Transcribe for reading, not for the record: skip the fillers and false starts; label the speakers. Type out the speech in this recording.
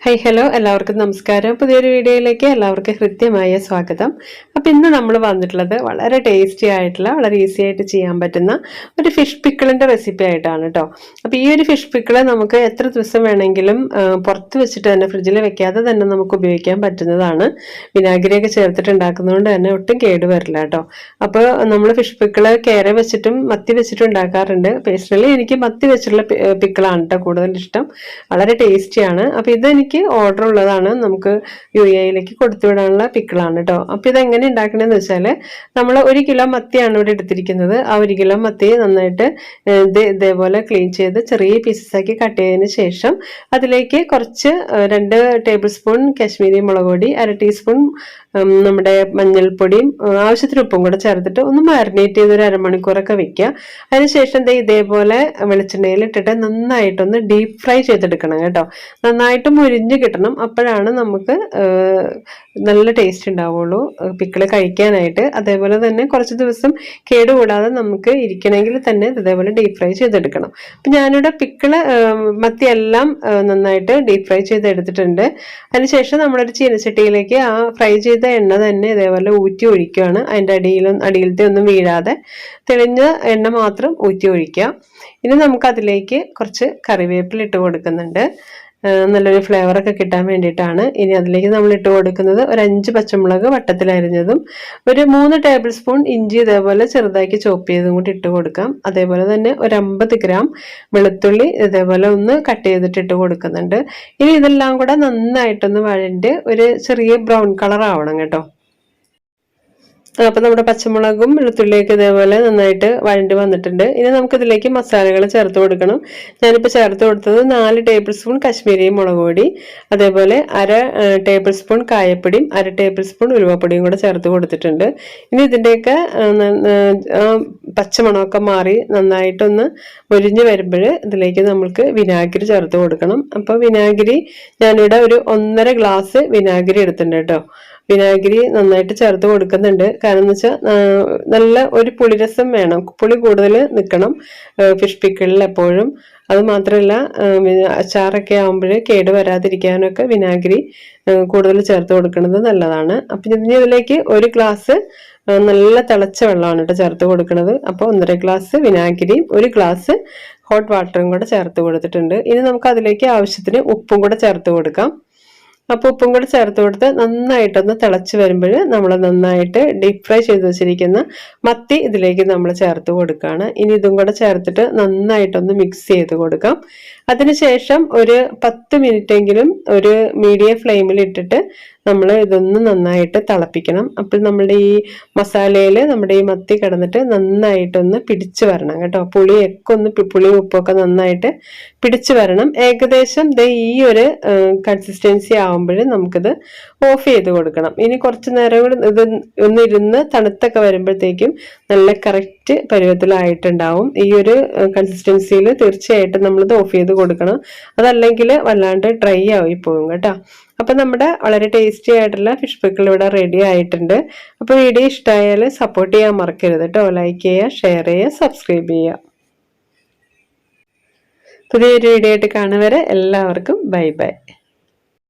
Speaker 1: Hi, hello, എല്ലാവർക്കും നമസ്കാരം. പുതിയൊരു വീഡിയോയിലേക്ക് എല്ലാവർക്കും ഹൃദ്യമായ സ്വാഗതം. അപ്പോൾ ഇന്ന് നമ്മൾ വന്നിട്ടുള്ളത് വളരെ ടേസ്റ്റി ആയിട്ടുള്ള വളരെ ഈസി ആയിട്ട് ചെയ്യാൻ പറ്റുന്ന ഒരു ഫിഷ് പിക്കിളിന്റെ റെസിപ്പി ആയിട്ടാണ് കേട്ടോ. അപ്പോൾ ഈ ഒരു ഫിഷ് പിക്കിൾ നമുക്ക് എത്ര ദിവസം വേണമെങ്കിലും പുറത്ത് വെച്ചിട്ട് തന്നെ ഫ്രിഡ്ജിൽ വെക്കാതെ തന്നെ നമുക്ക് ഉപയോഗിക്കാൻ പറ്റുന്നതാണ്. വിനാഗിരിയൊക്കെ ചേർത്തിട്ട് ഉണ്ടാക്കുന്നതുകൊണ്ട് തന്നെ ഒട്ടും കേടുവരില്ല കേട്ടോ. അപ്പോൾ നമ്മൾ ഫിഷ് പിക്കിൾ കേര വെച്ചിട്ടും മത്തി വെച്ചിട്ടും ഉണ്ടാക്കാറുണ്ട്. പേഴ്സണലി എനിക്ക് മത്തി വെച്ചിട്ടുള്ള പിക്കിളാണ് കേട്ടോ കൂടുതൽ ഇഷ്ടം. വളരെ ടേസ്റ്റിയാണ്. അപ്പോൾ ഇതെനിക്ക് ഓർഡർ ഉള്ളതാണ്. നമുക്ക് UAE കൊടുത്തുവിടാനുള്ള പിക്കിളാണ് കേട്ടോ. അപ്പോൾ ഇതെങ്ങനെ ഉണ്ടാക്കണമെന്ന് വെച്ചാൽ നമ്മൾ 1 കിലോ മത്തിയാണ് ഇവിടെ എടുത്തിരിക്കുന്നത്. ആ 1 കിലോ മത്തി നന്നായിട്ട് ഇതേപോലെ ക്ലീൻ ചെയ്ത് ചെറിയ പീസസ് ആക്കി കട്ട് ചെയ്തതിന് ശേഷം അതിലേക്ക് കുറച്ച് 2 ടേബിൾ സ്പൂൺ കശ്മീരി മുളക് പൊടി, 1/2 ടീസ്പൂൺ നമ്മുടെ മഞ്ഞൾപ്പൊടിയും ആവശ്യത്തിന് ഉപ്പും കൂടെ ചേർത്തിട്ട് ഒന്ന് മാരിനേറ്റ് ചെയ്ത് ഒരു അരമണിക്കൂറൊക്കെ വെക്കുക. അതിനുശേഷം ഇതേപോലെ വെളിച്ചെണ്ണയിൽ ഇട്ടിട്ട് നന്നായിട്ടൊന്ന് ഡീപ്പ് ഫ്രൈ ചെയ്തെടുക്കണം കേട്ടോ. നന്നായിട്ട് മുരിഞ്ഞ് കിട്ടണം. അപ്പോഴാണ് നമുക്ക് നല്ല ടേസ്റ്റ് ഉണ്ടാവുള്ളൂ പിക്കിള് കഴിക്കാനായിട്ട്. അതേപോലെ തന്നെ കുറച്ച് ദിവസം കേടുകൂടാതെ നമുക്ക് ഇരിക്കണമെങ്കിൽ തന്നെ ഇതേപോലെ ഡീപ്പ് ഫ്രൈ ചെയ്തെടുക്കണം. അപ്പം ഞാനിവിടെ പിക്കിള് മത്തിയെല്ലാം നന്നായിട്ട് ഡീപ്പ് ഫ്രൈ ചെയ്തെടുത്തിട്ടുണ്ട്. അതിനുശേഷം നമ്മളൊരു ചീനച്ചട്ടിയിലേക്ക് ആ ഫ്രൈ ചെയ്ത എണ്ണ തന്നെ ഇതേപോലെ ഊറ്റി ഒഴിക്കുകയാണ്. അതിൻ്റെ അടിയിലത്തെ ഒന്നും വീഴാതെ തെളിഞ്ഞ എണ്ണ മാത്രം ഊറ്റി ഒഴിക്കുക. ഇനി നമുക്കതിലേക്ക് കുറച്ച് കറിവേപ്പില ഇട്ട് കൊടുക്കുന്നുണ്ട്. നല്ലൊരു ഫ്ലേവറൊക്കെ കിട്ടാൻ വേണ്ടിയിട്ടാണ്. ഇനി അതിലേക്ക് നമ്മൾ ഇട്ട് കൊടുക്കുന്നത് ഒരു 5 പച്ചമുളക് വട്ടത്തിലരിഞ്ഞതും, ഒരു 3 ടേബിൾ സ്പൂൺ ഇഞ്ചി ഇതേപോലെ ചെറുതാക്കി ചോപ്പ് ചെയ്തും കൂടി ഇട്ട് കൊടുക്കാം. അതേപോലെ തന്നെ ഒരു 50 ഗ്രാം വെളുത്തുള്ളി ഇതേപോലെ ഒന്ന് കട്ട് ചെയ്തിട്ട് ഇട്ട് കൊടുക്കുന്നുണ്ട്. ഇനി ഇതെല്ലാം കൂടെ നന്നായിട്ടൊന്ന് വഴണ്ട് ഒരു ചെറിയ ബ്രൗൺ കളർ ആവണം കേട്ടോ. അപ്പോൾ നമ്മുടെ പച്ചമുളകും വെളുത്തുള്ളിയൊക്കെ ഇതേപോലെ നന്നായിട്ട് വഴണ്ടി വന്നിട്ടുണ്ട്. ഇനി നമുക്കിതിലേക്ക് മസാലകൾ ചേർത്ത് കൊടുക്കണം. ഞാനിപ്പോൾ ചേർത്ത് കൊടുത്തത് 4 ടേബിൾ സ്പൂൺ കശ്മീരി മുളക് പൊടി, അതേപോലെ 1/2 ടേബിൾ സ്പൂൺ കായപ്പൊടിയും 1/2 ടേബിൾ സ്പൂൺ ഉലുവപ്പൊടിയും കൂടെ ചേർത്ത് കൊടുത്തിട്ടുണ്ട്. ഇനി ഇതിൻ്റെയൊക്കെ പച്ചമണമൊക്കെ മാറി നന്നായിട്ടൊന്ന് മൊരിഞ്ഞ് വരുമ്പോൾ ഇതിലേക്ക് നമുക്ക് വിനാഗിരി ചേർത്ത് കൊടുക്കണം. അപ്പോൾ വിനാഗിരി ഞാനിവിടെ ഒരു 1.5 ഗ്ലാസ് വിനാഗിരി എടുത്തിട്ടുണ്ട് കേട്ടോ. വിനാഗിരി നന്നായിട്ട് ചേർത്ത് കൊടുക്കുന്നുണ്ട്. കാരണം എന്ന് വെച്ചാൽ നല്ല ഒരു പുളിരസം വേണം, പുളി കൂടുതൽ നിൽക്കണം ഫിഷ് പിക്കിളിൽ എപ്പോഴും. അത് മാത്രമല്ല അച്ചാറൊക്കെ ആകുമ്പോൾ കേട് വരാതിരിക്കാനൊക്കെ വിനാഗിരി കൂടുതൽ ചേർത്ത് കൊടുക്കുന്നത് നല്ലതാണ്. അപ്പം ഇതിലേക്ക് 1 ഗ്ലാസ് നല്ല തിളച്ച വെള്ളമാണ് കേട്ടോ ചേർത്ത് കൊടുക്കുന്നത്. അപ്പോൾ 1.5 ഗ്ലാസ് വിനാഗിരിയും 1 ഗ്ലാസ് ഹോട്ട് വാട്ടറും കൂടെ ചേർത്ത് കൊടുത്തിട്ടുണ്ട്. ഇനി നമുക്ക് അതിലേക്ക് ആവശ്യത്തിന് ഉപ്പും കൂടെ ചേർത്ത് കൊടുക്കാം. അപ്പോൾ ഉപ്പും കൂടെ ചേർത്ത് കൊടുത്ത് നന്നായിട്ടൊന്ന് തിളച്ച് വരുമ്പോൾ നമ്മൾ നന്നായിട്ട് ഡീപ്പ് ഫ്രൈ ചെയ്ത് വെച്ചിരിക്കുന്ന മത്തി ഇതിലേക്ക് നമ്മൾ ചേർത്ത് കൊടുക്കുകയാണ്. ഇനി ഇതും കൂടെ ചേർത്തിട്ട് നന്നായിട്ടൊന്ന് മിക്സ് ചെയ്ത് കൊടുക്കാം. അതിനുശേഷം ഒരു 10 മിനിറ്റെങ്കിലും ഒരു മീഡിയം ഫ്ലെയിമിൽ ഇട്ടിട്ട് നമ്മൾ ഇതൊന്ന് നന്നായിട്ട് തിളപ്പിക്കണം. അപ്പോൾ നമ്മുടെ ഈ മസാലയിൽ നമ്മുടെ ഈ മത്തി കിടന്നിട്ട് നന്നായിട്ടൊന്ന് പിടിച്ചു വരണം കേട്ടോ. പുളിയും ഉപ്പൊക്കെ നന്നായിട്ട് പിടിച്ചു വരണം. ഏകദേശം ഈ ഒരു കൺസിസ്റ്റൻസി ആവുമ്പോൾ നമുക്കിത് ഓഫ് ചെയ്ത് കൊടുക്കണം. ഇനി കുറച്ച് നേരം കൂടി ഇത് ഒന്നിരുന്ന് തണുത്തൊക്കെ വരുമ്പോഴത്തേക്കും നല്ല കറക്റ്റ് പരുവത്തിലായിട്ടുണ്ടാവും. ഈ ഒരു കൺസിസ്റ്റൻസിയിൽ തീർച്ചയായിട്ടും നമ്മളിത് ഓഫ് ചെയ്ത് കൊടുക്കണം. അതല്ലെങ്കിൽ വല്ലാണ്ട് ഡ്രൈ ആയി പോകും കേട്ടോ. അപ്പം നമ്മുടെ വളരെ ടേസ്റ്റി ആയിട്ടുള്ള ഫിഷ് പിക്കിൾ ഇവിടെ റെഡി ആയിട്ടുണ്ട്. അപ്പോൾ വീഡിയോ ഇഷ്ടമായാൽ സപ്പോർട്ട് ചെയ്യാൻ മറക്കരുത് കേട്ടോ. ലൈക്ക് ചെയ്യുക, ഷെയർ ചെയ്യുക, സബ്സ്ക്രൈബ് ചെയ്യുക. പുതിയൊരു വീഡിയോ ആയിട്ട് കാണുവരെ എല്ലാവർക്കും ബൈ ബൈ.